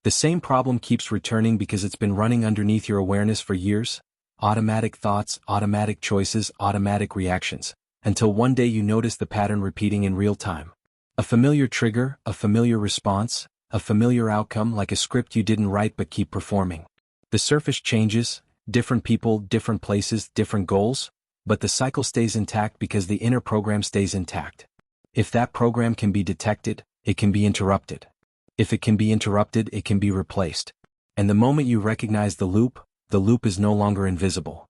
The same problem keeps returning because it's been running underneath your awareness for years. Automatic thoughts, automatic choices, automatic reactions, until one day you notice the pattern repeating in real time. A familiar trigger, a familiar response, a familiar outcome, like a script you didn't write but keep performing. The surface changes, different people, different places, different goals, but the cycle stays intact because the inner program stays intact. If that program can be detected, it can be interrupted. If it can be interrupted, it can be replaced. And the moment you recognize the loop is no longer invisible.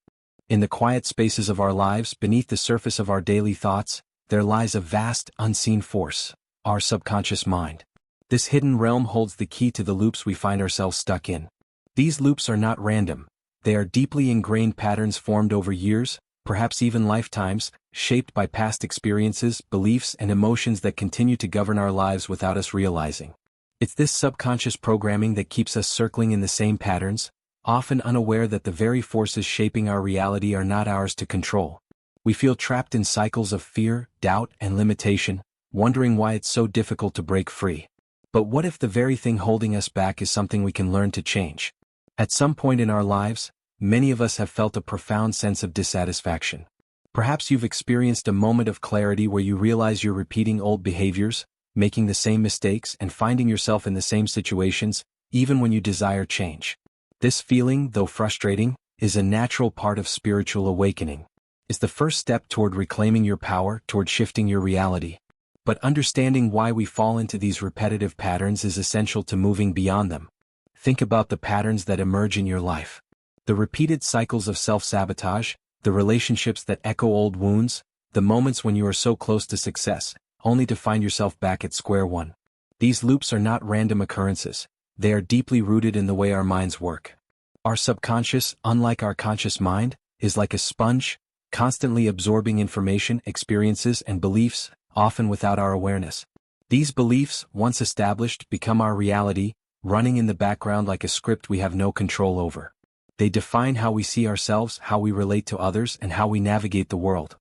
In the quiet spaces of our lives, beneath the surface of our daily thoughts, there lies a vast, unseen force, our subconscious mind. This hidden realm holds the key to the loops we find ourselves stuck in. These loops are not random. They are deeply ingrained patterns formed over years, perhaps even lifetimes, shaped by past experiences, beliefs, and emotions that continue to govern our lives without us realizing. It's this subconscious programming that keeps us circling in the same patterns, often unaware that the very forces shaping our reality are not ours to control. We feel trapped in cycles of fear, doubt, and limitation, wondering why it's so difficult to break free. But what if the very thing holding us back is something we can learn to change? At some point in our lives, many of us have felt a profound sense of dissatisfaction. Perhaps you've experienced a moment of clarity where you realize you're repeating old behaviors, making the same mistakes, and finding yourself in the same situations, even when you desire change. This feeling, though frustrating, is a natural part of spiritual awakening. It's the first step toward reclaiming your power, toward shifting your reality. But understanding why we fall into these repetitive patterns is essential to moving beyond them. Think about the patterns that emerge in your life. The repeated cycles of self-sabotage, the relationships that echo old wounds, the moments when you are so close to success, only to find yourself back at square one. These loops are not random occurrences. They are deeply rooted in the way our minds work. Our subconscious, unlike our conscious mind, is like a sponge, constantly absorbing information, experiences, and beliefs, often without our awareness. These beliefs, once established, become our reality, running in the background like a script we have no control over. They define how we see ourselves, how we relate to others, and how we navigate the world.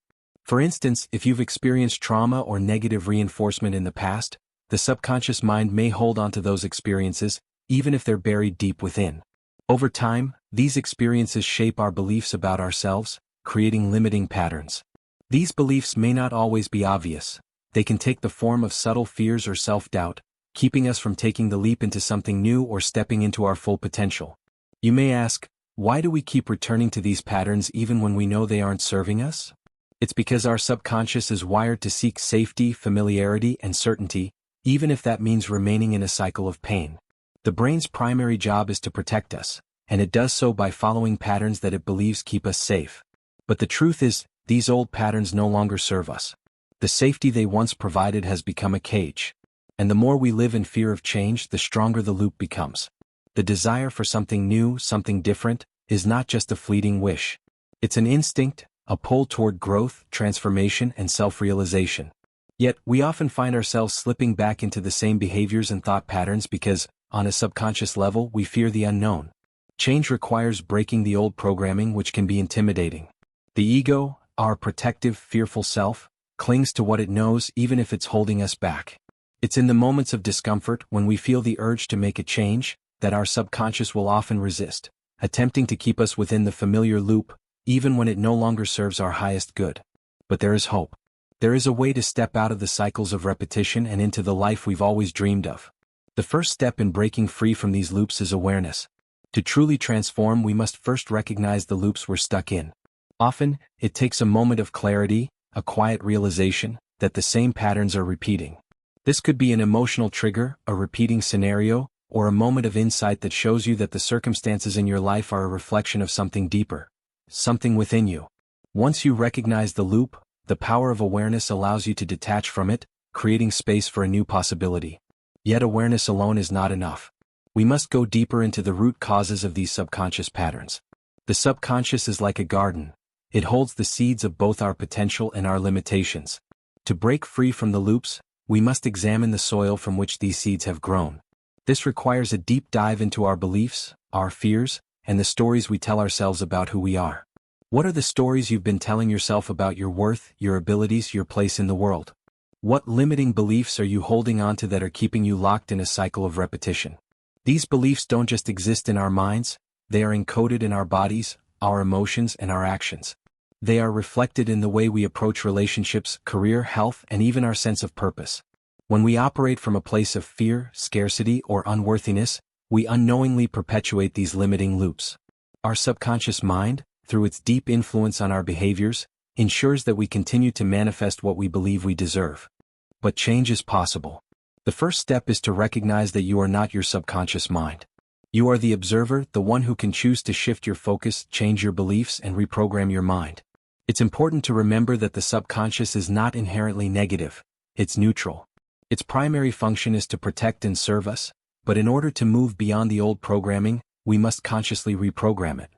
For instance, if you've experienced trauma or negative reinforcement in the past, the subconscious mind may hold on to those experiences, even if they're buried deep within. Over time, these experiences shape our beliefs about ourselves, creating limiting patterns. These beliefs may not always be obvious. They can take the form of subtle fears or self-doubt, keeping us from taking the leap into something new or stepping into our full potential. You may ask, why do we keep returning to these patterns even when we know they aren't serving us? It's because our subconscious is wired to seek safety, familiarity, and certainty, even if that means remaining in a cycle of pain. The brain's primary job is to protect us, and it does so by following patterns that it believes keep us safe. But the truth is, these old patterns no longer serve us. The safety they once provided has become a cage. And the more we live in fear of change, the stronger the loop becomes. The desire for something new, something different, is not just a fleeting wish. It's an instinct, a pull toward growth, transformation, and self-realization. Yet, we often find ourselves slipping back into the same behaviors and thought patterns because, on a subconscious level, we fear the unknown. Change requires breaking the old programming, which can be intimidating. The ego, our protective, fearful self, clings to what it knows even if it's holding us back. It's in the moments of discomfort, when we feel the urge to make a change, that our subconscious will often resist, attempting to keep us within the familiar loop, even when it no longer serves our highest good. But there is hope. There is a way to step out of the cycles of repetition and into the life we've always dreamed of. The first step in breaking free from these loops is awareness. To truly transform, we must first recognize the loops we're stuck in. Often, it takes a moment of clarity, a quiet realization, that the same patterns are repeating. This could be an emotional trigger, a repeating scenario, or a moment of insight that shows you that the circumstances in your life are a reflection of something deeper, something within you. Once you recognize the loop, the power of awareness allows you to detach from it, creating space for a new possibility. Yet awareness alone is not enough. We must go deeper into the root causes of these subconscious patterns. The subconscious is like a garden. It holds the seeds of both our potential and our limitations. To break free from the loops, we must examine the soil from which these seeds have grown. This requires a deep dive into our beliefs, our fears, and the stories we tell ourselves about who we are. What are the stories you've been telling yourself about your worth, your abilities, your place in the world? What limiting beliefs are you holding on to that are keeping you locked in a cycle of repetition? These beliefs don't just exist in our minds, they are encoded in our bodies, our emotions, and our actions. They are reflected in the way we approach relationships, career, health, and even our sense of purpose. When we operate from a place of fear, scarcity, or unworthiness, we unknowingly perpetuate these limiting loops. Our subconscious mind, through its deep influence on our behaviors, ensures that we continue to manifest what we believe we deserve. But change is possible. The first step is to recognize that you are not your subconscious mind. You are the observer, the one who can choose to shift your focus, change your beliefs, and reprogram your mind. It's important to remember that the subconscious is not inherently negative, it's neutral. Its primary function is to protect and serve us, but in order to move beyond the old programming, we must consciously reprogram it.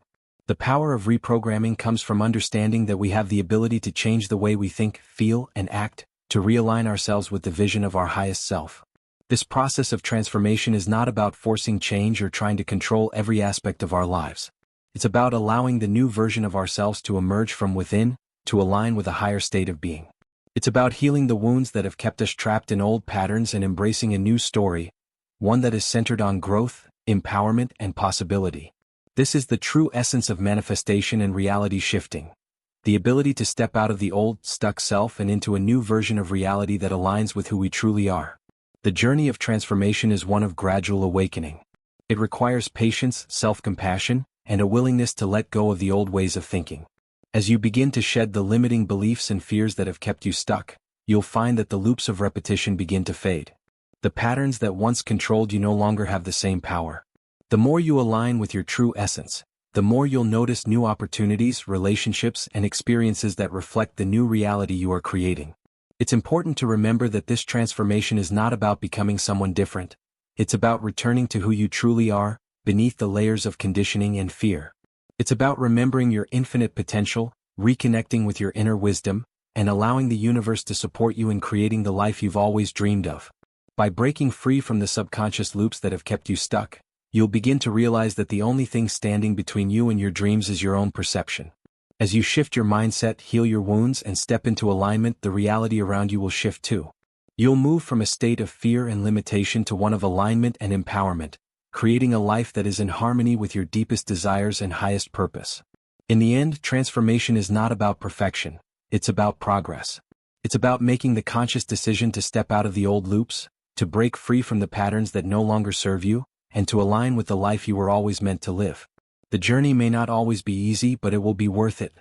The power of reprogramming comes from understanding that we have the ability to change the way we think, feel, and act, to realign ourselves with the vision of our highest self. This process of transformation is not about forcing change or trying to control every aspect of our lives. It's about allowing the new version of ourselves to emerge from within, to align with a higher state of being. It's about healing the wounds that have kept us trapped in old patterns and embracing a new story, one that is centered on growth, empowerment, and possibility. This is the true essence of manifestation and reality shifting. The ability to step out of the old, stuck self and into a new version of reality that aligns with who we truly are. The journey of transformation is one of gradual awakening. It requires patience, self-compassion, and a willingness to let go of the old ways of thinking. As you begin to shed the limiting beliefs and fears that have kept you stuck, you'll find that the loops of repetition begin to fade. The patterns that once controlled you no longer have the same power. The more you align with your true essence, the more you'll notice new opportunities, relationships, and experiences that reflect the new reality you are creating. It's important to remember that this transformation is not about becoming someone different. It's about returning to who you truly are, beneath the layers of conditioning and fear. It's about remembering your infinite potential, reconnecting with your inner wisdom, and allowing the universe to support you in creating the life you've always dreamed of. By breaking free from the subconscious loops that have kept you stuck, you'll begin to realize that the only thing standing between you and your dreams is your own perception. As you shift your mindset, heal your wounds, and step into alignment, the reality around you will shift too. You'll move from a state of fear and limitation to one of alignment and empowerment, creating a life that is in harmony with your deepest desires and highest purpose. In the end, transformation is not about perfection, it's about progress. It's about making the conscious decision to step out of the old loops, to break free from the patterns that no longer serve you, and to align with the life you were always meant to live. The journey may not always be easy, but it will be worth it.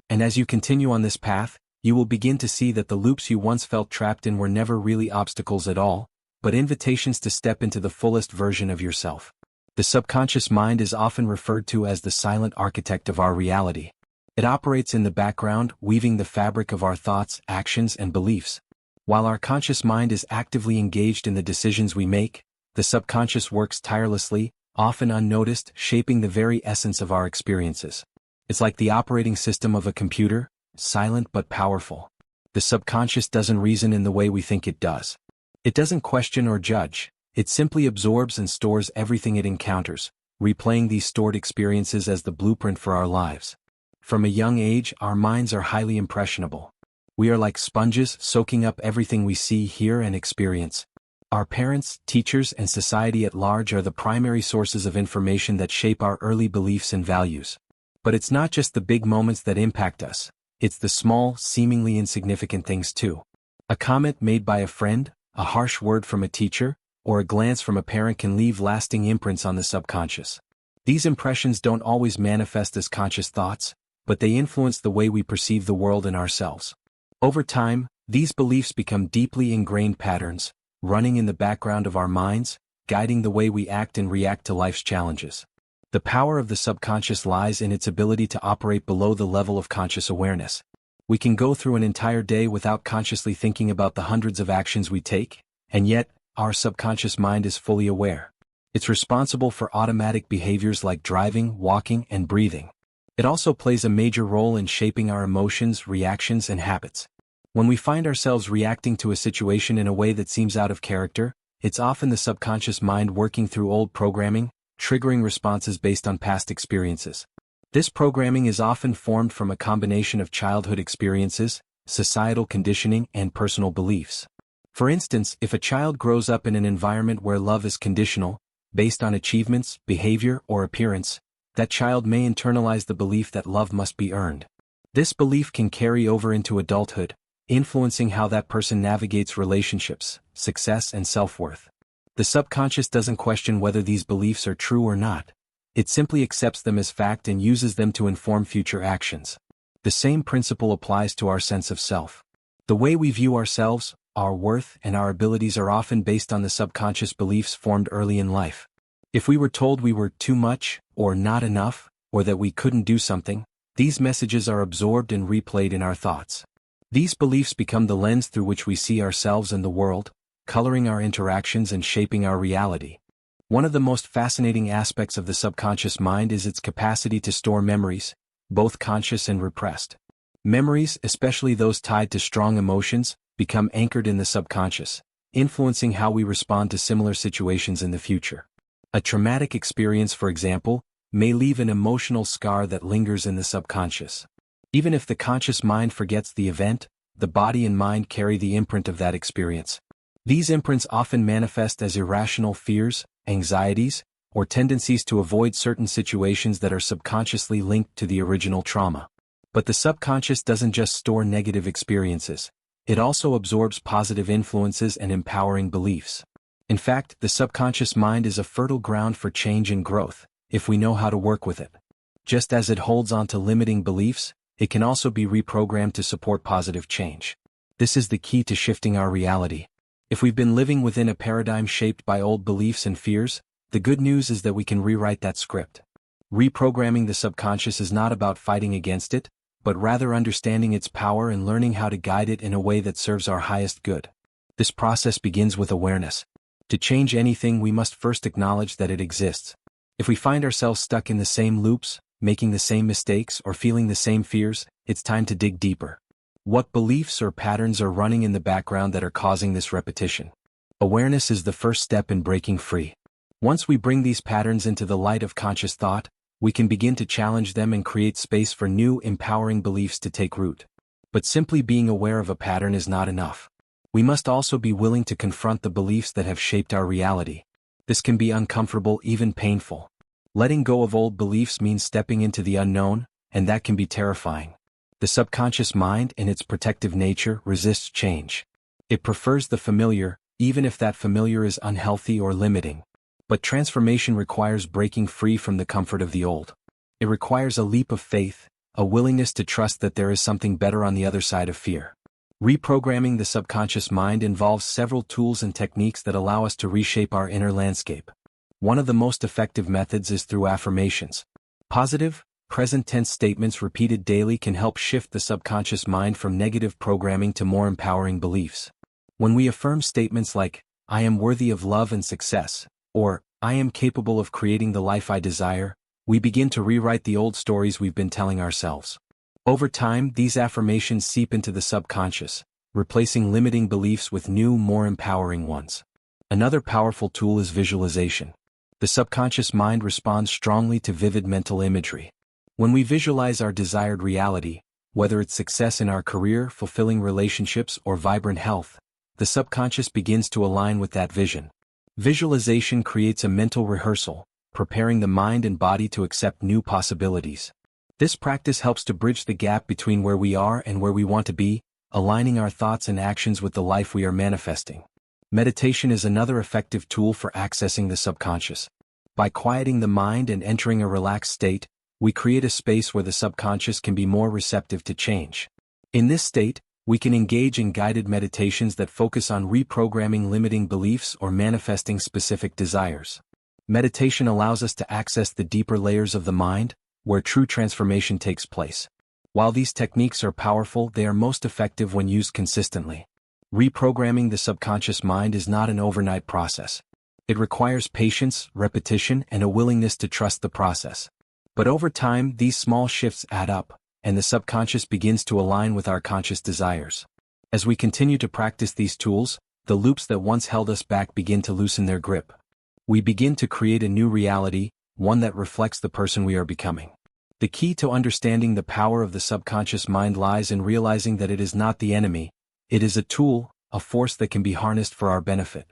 And as you continue on this path, you will begin to see that the loops you once felt trapped in were never really obstacles at all, but invitations to step into the fullest version of yourself. The subconscious mind is often referred to as the silent architect of our reality. It operates in the background, weaving the fabric of our thoughts, actions, and beliefs. While our conscious mind is actively engaged in the decisions we make, the subconscious works tirelessly, often unnoticed, shaping the very essence of our experiences. It's like the operating system of a computer, silent but powerful. The subconscious doesn't reason in the way we think it does. It doesn't question or judge, it simply absorbs and stores everything it encounters, replaying these stored experiences as the blueprint for our lives. From a young age, our minds are highly impressionable. We are like sponges, soaking up everything we see, hear, and experience. Our parents, teachers, and society at large are the primary sources of information that shape our early beliefs and values. But it's not just the big moments that impact us, it's the small, seemingly insignificant things too. A comment made by a friend, a harsh word from a teacher, or a glance from a parent can leave lasting imprints on the subconscious. These impressions don't always manifest as conscious thoughts, but they influence the way we perceive the world and ourselves. Over time, these beliefs become deeply ingrained patterns, running in the background of our minds, guiding the way we act and react to life's challenges. The power of the subconscious lies in its ability to operate below the level of conscious awareness. We can go through an entire day without consciously thinking about the hundreds of actions we take, and yet, our subconscious mind is fully aware. It's responsible for automatic behaviors like driving, walking, and breathing. It also plays a major role in shaping our emotions, reactions, and habits. When we find ourselves reacting to a situation in a way that seems out of character, it's often the subconscious mind working through old programming, triggering responses based on past experiences. This programming is often formed from a combination of childhood experiences, societal conditioning, and personal beliefs. For instance, if a child grows up in an environment where love is conditional, based on achievements, behavior, or appearance, that child may internalize the belief that love must be earned. This belief can carry over into adulthood, influencing how that person navigates relationships, success, and self-worth. The subconscious doesn't question whether these beliefs are true or not. It simply accepts them as fact and uses them to inform future actions. The same principle applies to our sense of self. The way we view ourselves, our worth, and our abilities are often based on the subconscious beliefs formed early in life. If we were told we were too much, or not enough, or that we couldn't do something, these messages are absorbed and replayed in our thoughts. These beliefs become the lens through which we see ourselves and the world, coloring our interactions and shaping our reality. One of the most fascinating aspects of the subconscious mind is its capacity to store memories, both conscious and repressed. Memories, especially those tied to strong emotions, become anchored in the subconscious, influencing how we respond to similar situations in the future. A traumatic experience, for example, may leave an emotional scar that lingers in the subconscious. Even if the conscious mind forgets the event, the body and mind carry the imprint of that experience. These imprints often manifest as irrational fears, anxieties, or tendencies to avoid certain situations that are subconsciously linked to the original trauma. But the subconscious doesn't just store negative experiences. It also absorbs positive influences and empowering beliefs. In fact, the subconscious mind is a fertile ground for change and growth, if we know how to work with it. Just as it holds on to limiting beliefs, it can also be reprogrammed to support positive change. This is the key to shifting our reality. If we've been living within a paradigm shaped by old beliefs and fears, the good news is that we can rewrite that script. Reprogramming the subconscious is not about fighting against it, but rather understanding its power and learning how to guide it in a way that serves our highest good. This process begins with awareness. To change anything, we must first acknowledge that it exists. If we find ourselves stuck in the same loops, making the same mistakes, or feeling the same fears, it's time to dig deeper. What beliefs or patterns are running in the background that are causing this repetition? Awareness is the first step in breaking free. Once we bring these patterns into the light of conscious thought, we can begin to challenge them and create space for new, empowering beliefs to take root. But simply being aware of a pattern is not enough. We must also be willing to confront the beliefs that have shaped our reality. This can be uncomfortable, even painful. Letting go of old beliefs means stepping into the unknown, and that can be terrifying. The subconscious mind, in its protective nature, resists change. It prefers the familiar, even if that familiar is unhealthy or limiting. But transformation requires breaking free from the comfort of the old. It requires a leap of faith, a willingness to trust that there is something better on the other side of fear. Reprogramming the subconscious mind involves several tools and techniques that allow us to reshape our inner landscape. One of the most effective methods is through affirmations. Positive, present-tense statements repeated daily can help shift the subconscious mind from negative programming to more empowering beliefs. When we affirm statements like, "I am worthy of love and success," or "I am capable of creating the life I desire," we begin to rewrite the old stories we've been telling ourselves. Over time, these affirmations seep into the subconscious, replacing limiting beliefs with new, more empowering ones. Another powerful tool is visualization. The subconscious mind responds strongly to vivid mental imagery. When we visualize our desired reality, whether it's success in our career, fulfilling relationships, or vibrant health, the subconscious begins to align with that vision. Visualization creates a mental rehearsal, preparing the mind and body to accept new possibilities. This practice helps to bridge the gap between where we are and where we want to be, aligning our thoughts and actions with the life we are manifesting. Meditation is another effective tool for accessing the subconscious. By quieting the mind and entering a relaxed state, we create a space where the subconscious can be more receptive to change. In this state, we can engage in guided meditations that focus on reprogramming limiting beliefs or manifesting specific desires. Meditation allows us to access the deeper layers of the mind, where true transformation takes place. While these techniques are powerful, they are most effective when used consistently. Reprogramming the subconscious mind is not an overnight process. It requires patience, repetition, and a willingness to trust the process. But over time, these small shifts add up, and the subconscious begins to align with our conscious desires. As we continue to practice these tools, the loops that once held us back begin to loosen their grip. We begin to create a new reality, one that reflects the person we are becoming. The key to understanding the power of the subconscious mind lies in realizing that it is not the enemy. It is a tool, a force that can be harnessed for our benefit.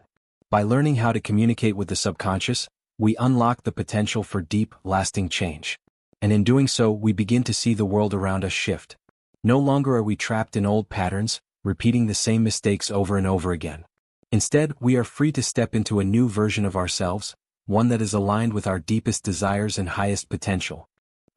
By learning how to communicate with the subconscious, we unlock the potential for deep, lasting change. And in doing so, we begin to see the world around us shift. No longer are we trapped in old patterns, repeating the same mistakes over and over again. Instead, we are free to step into a new version of ourselves, one that is aligned with our deepest desires and highest potential.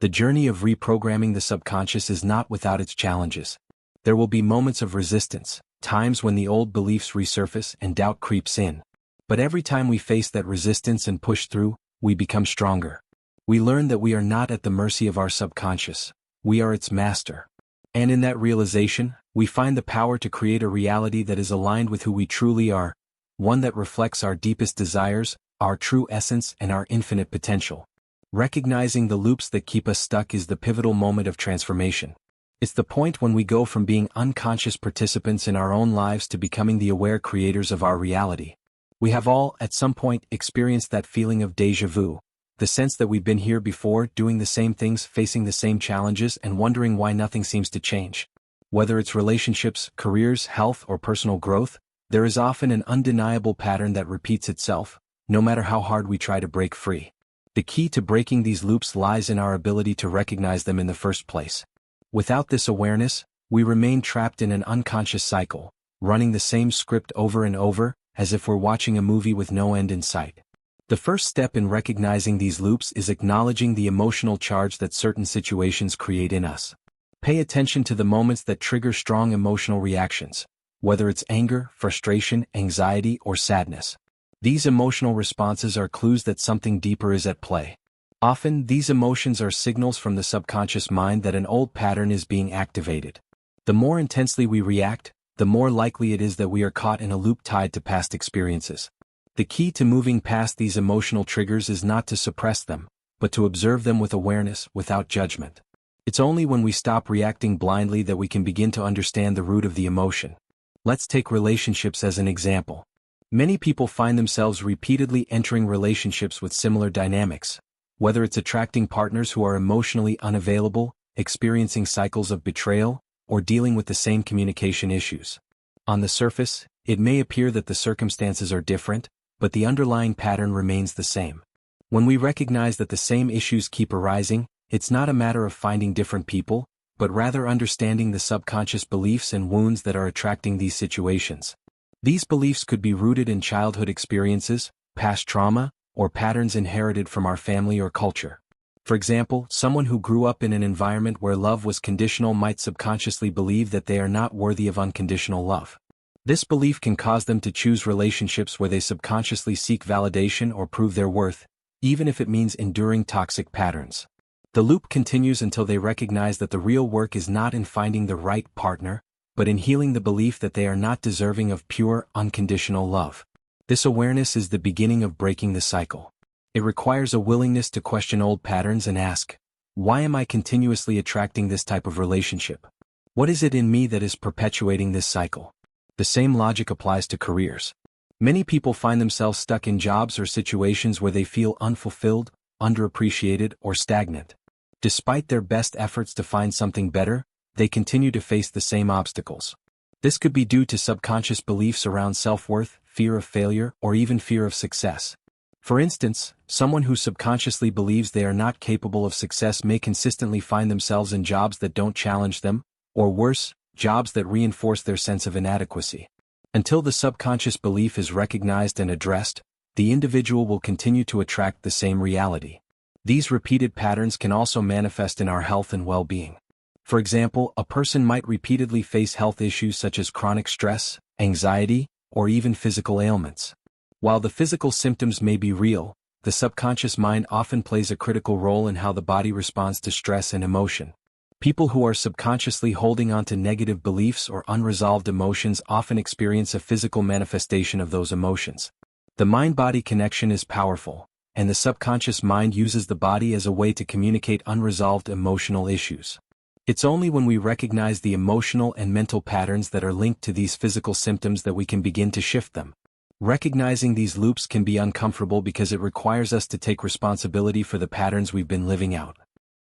The journey of reprogramming the subconscious is not without its challenges. There will be moments of resistance, times when the old beliefs resurface and doubt creeps in. But every time we face that resistance and push through, we become stronger. We learn that we are not at the mercy of our subconscious, we are its master. And in that realization, we find the power to create a reality that is aligned with who we truly are, one that reflects our deepest desires, our true essence, and our infinite potential. Recognizing the loops that keep us stuck is the pivotal moment of transformation. It's the point when we go from being unconscious participants in our own lives to becoming the aware creators of our reality. We have all, at some point, experienced that feeling of déjà vu, the sense that we've been here before, doing the same things, facing the same challenges, and wondering why nothing seems to change. Whether it's relationships, careers, health, or personal growth, there is often an undeniable pattern that repeats itself, no matter how hard we try to break free. The key to breaking these loops lies in our ability to recognize them in the first place. Without this awareness, we remain trapped in an unconscious cycle, running the same script over and over, as if we're watching a movie with no end in sight. The first step in recognizing these loops is acknowledging the emotional charge that certain situations create in us. Pay attention to the moments that trigger strong emotional reactions, whether it's anger, frustration, anxiety, or sadness. These emotional responses are clues that something deeper is at play. Often, these emotions are signals from the subconscious mind that an old pattern is being activated. The more intensely we react, the more likely it is that we are caught in a loop tied to past experiences. The key to moving past these emotional triggers is not to suppress them, but to observe them with awareness, without judgment. It's only when we stop reacting blindly that we can begin to understand the root of the emotion. Let's take relationships as an example. Many people find themselves repeatedly entering relationships with similar dynamics, whether it's attracting partners who are emotionally unavailable, experiencing cycles of betrayal, or dealing with the same communication issues. On the surface, it may appear that the circumstances are different, but the underlying pattern remains the same. When we recognize that the same issues keep arising, it's not a matter of finding different people, but rather understanding the subconscious beliefs and wounds that are attracting these situations. These beliefs could be rooted in childhood experiences, past trauma, or patterns inherited from our family or culture. For example, someone who grew up in an environment where love was conditional might subconsciously believe that they are not worthy of unconditional love. This belief can cause them to choose relationships where they subconsciously seek validation or prove their worth, even if it means enduring toxic patterns. The loop continues until they recognize that the real work is not in finding the right partner, but in healing the belief that they are not deserving of pure, unconditional love. This awareness is the beginning of breaking the cycle. It requires a willingness to question old patterns and ask, why am I continuously attracting this type of relationship? What is it in me that is perpetuating this cycle? The same logic applies to careers. Many people find themselves stuck in jobs or situations where they feel unfulfilled, underappreciated, or stagnant. Despite their best efforts to find something better, they continue to face the same obstacles. This could be due to subconscious beliefs around self-worth, fear of failure, or even fear of success. For instance, someone who subconsciously believes they are not capable of success may consistently find themselves in jobs that don't challenge them, or worse, jobs that reinforce their sense of inadequacy. Until the subconscious belief is recognized and addressed, the individual will continue to attract the same reality. These repeated patterns can also manifest in our health and well-being. For example, a person might repeatedly face health issues such as chronic stress, anxiety, or even physical ailments. While the physical symptoms may be real, the subconscious mind often plays a critical role in how the body responds to stress and emotion. People who are subconsciously holding on to negative beliefs or unresolved emotions often experience a physical manifestation of those emotions. The mind-body connection is powerful, and the subconscious mind uses the body as a way to communicate unresolved emotional issues. It's only when we recognize the emotional and mental patterns that are linked to these physical symptoms that we can begin to shift them. Recognizing these loops can be uncomfortable because it requires us to take responsibility for the patterns we've been living out.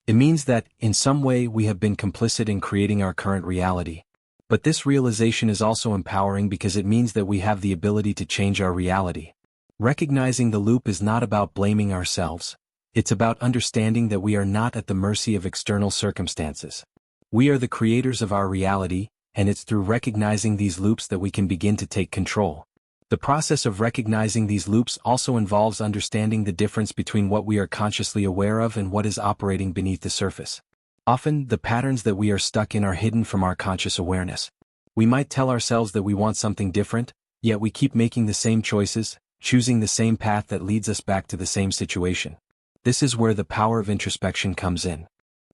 It means that, in some way, we have been complicit in creating our current reality. But this realization is also empowering because it means that we have the ability to change our reality. Recognizing the loop is not about blaming ourselves. It's about understanding that we are not at the mercy of external circumstances. We are the creators of our reality, and it's through recognizing these loops that we can begin to take control. The process of recognizing these loops also involves understanding the difference between what we are consciously aware of and what is operating beneath the surface. Often, the patterns that we are stuck in are hidden from our conscious awareness. We might tell ourselves that we want something different, yet we keep making the same choices, choosing the same path that leads us back to the same situation. This is where the power of introspection comes in.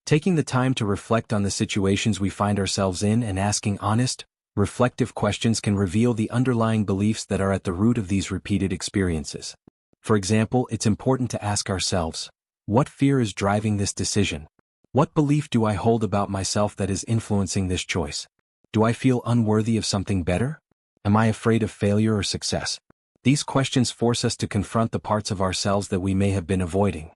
Taking the time to reflect on the situations we find ourselves in and asking honest, reflective questions can reveal the underlying beliefs that are at the root of these repeated experiences. For example, it's important to ask ourselves, what fear is driving this decision? What belief do I hold about myself that is influencing this choice? Do I feel unworthy of something better? Am I afraid of failure or success? These questions force us to confront the parts of ourselves that we may have been avoiding.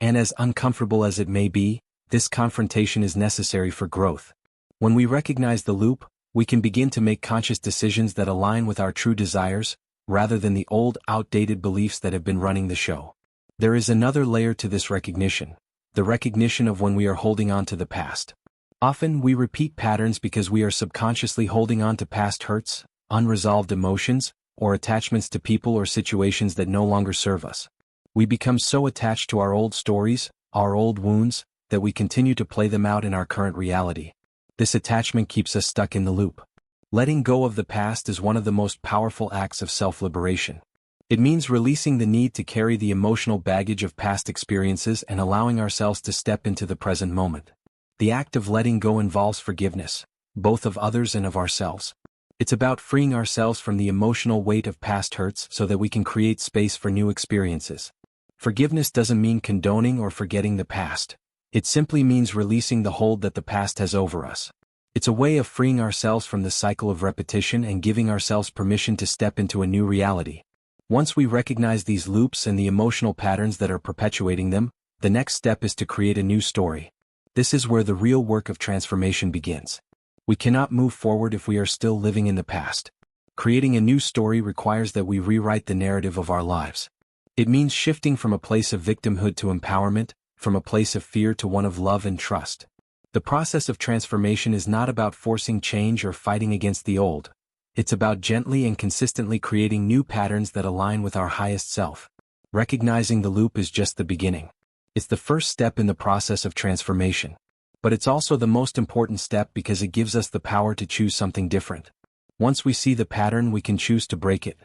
And as uncomfortable as it may be, this confrontation is necessary for growth. When we recognize the loop, we can begin to make conscious decisions that align with our true desires, rather than the old, outdated beliefs that have been running the show. There is another layer to this recognition, the recognition of when we are holding on to the past. Often we repeat patterns because we are subconsciously holding on to past hurts, unresolved emotions, or attachments to people or situations that no longer serve us. We become so attached to our old stories, our old wounds, that we continue to play them out in our current reality. This attachment keeps us stuck in the loop. Letting go of the past is one of the most powerful acts of self-liberation. It means releasing the need to carry the emotional baggage of past experiences and allowing ourselves to step into the present moment. The act of letting go involves forgiveness, both of others and of ourselves. It's about freeing ourselves from the emotional weight of past hurts so that we can create space for new experiences. Forgiveness doesn't mean condoning or forgetting the past. It simply means releasing the hold that the past has over us. It's a way of freeing ourselves from the cycle of repetition and giving ourselves permission to step into a new reality. Once we recognize these loops and the emotional patterns that are perpetuating them, the next step is to create a new story. This is where the real work of transformation begins. We cannot move forward if we are still living in the past. Creating a new story requires that we rewrite the narrative of our lives. It means shifting from a place of victimhood to empowerment, from a place of fear to one of love and trust. The process of transformation is not about forcing change or fighting against the old. It's about gently and consistently creating new patterns that align with our highest self. Recognizing the loop is just the beginning. It's the first step in the process of transformation. But it's also the most important step because it gives us the power to choose something different. Once we see the pattern, we can choose to break it.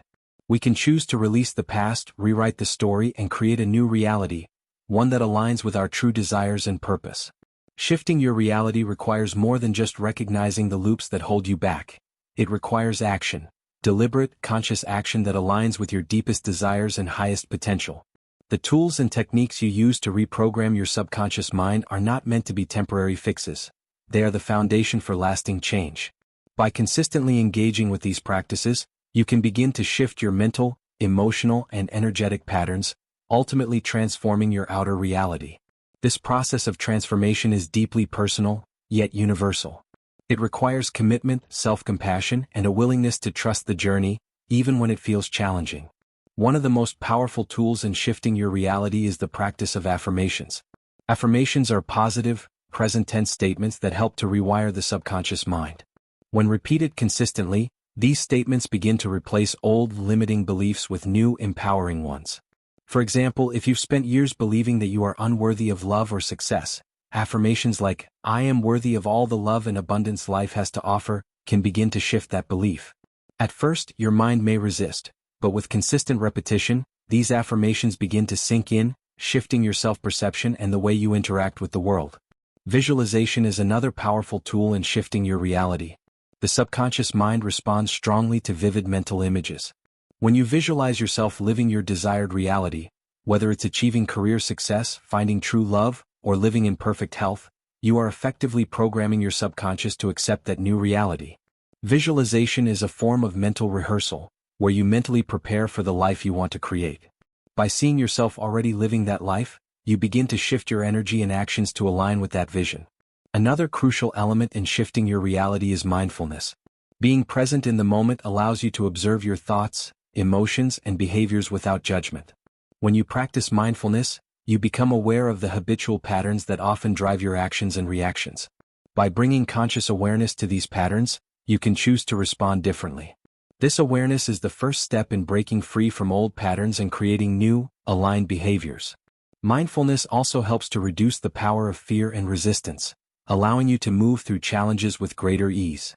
We can choose to release the past, rewrite the story, and create a new reality, one that aligns with our true desires and purpose. Shifting your reality requires more than just recognizing the loops that hold you back. It requires action, deliberate, conscious action that aligns with your deepest desires and highest potential. The tools and techniques you use to reprogram your subconscious mind are not meant to be temporary fixes. They are the foundation for lasting change. By consistently engaging with these practices, you can begin to shift your mental, emotional, and energetic patterns, ultimately transforming your outer reality. This process of transformation is deeply personal, yet universal. It requires commitment, self-compassion, and a willingness to trust the journey, even when it feels challenging. One of the most powerful tools in shifting your reality is the practice of affirmations. Affirmations are positive, present-tense statements that help to rewire the subconscious mind. When repeated consistently, these statements begin to replace old, limiting beliefs with new, empowering ones. For example, if you've spent years believing that you are unworthy of love or success, affirmations like, "I am worthy of all the love and abundance life has to offer," can begin to shift that belief. At first, your mind may resist, but with consistent repetition, these affirmations begin to sink in, shifting your self-perception and the way you interact with the world. Visualization is another powerful tool in shifting your reality. The subconscious mind responds strongly to vivid mental images. When you visualize yourself living your desired reality, whether it's achieving career success, finding true love, or living in perfect health, you are effectively programming your subconscious to accept that new reality. Visualization is a form of mental rehearsal, where you mentally prepare for the life you want to create. By seeing yourself already living that life, you begin to shift your energy and actions to align with that vision. Another crucial element in shifting your reality is mindfulness. Being present in the moment allows you to observe your thoughts, emotions, and behaviors without judgment. When you practice mindfulness, you become aware of the habitual patterns that often drive your actions and reactions. By bringing conscious awareness to these patterns, you can choose to respond differently. This awareness is the first step in breaking free from old patterns and creating new, aligned behaviors. Mindfulness also helps to reduce the power of fear and resistance, allowing you to move through challenges with greater ease.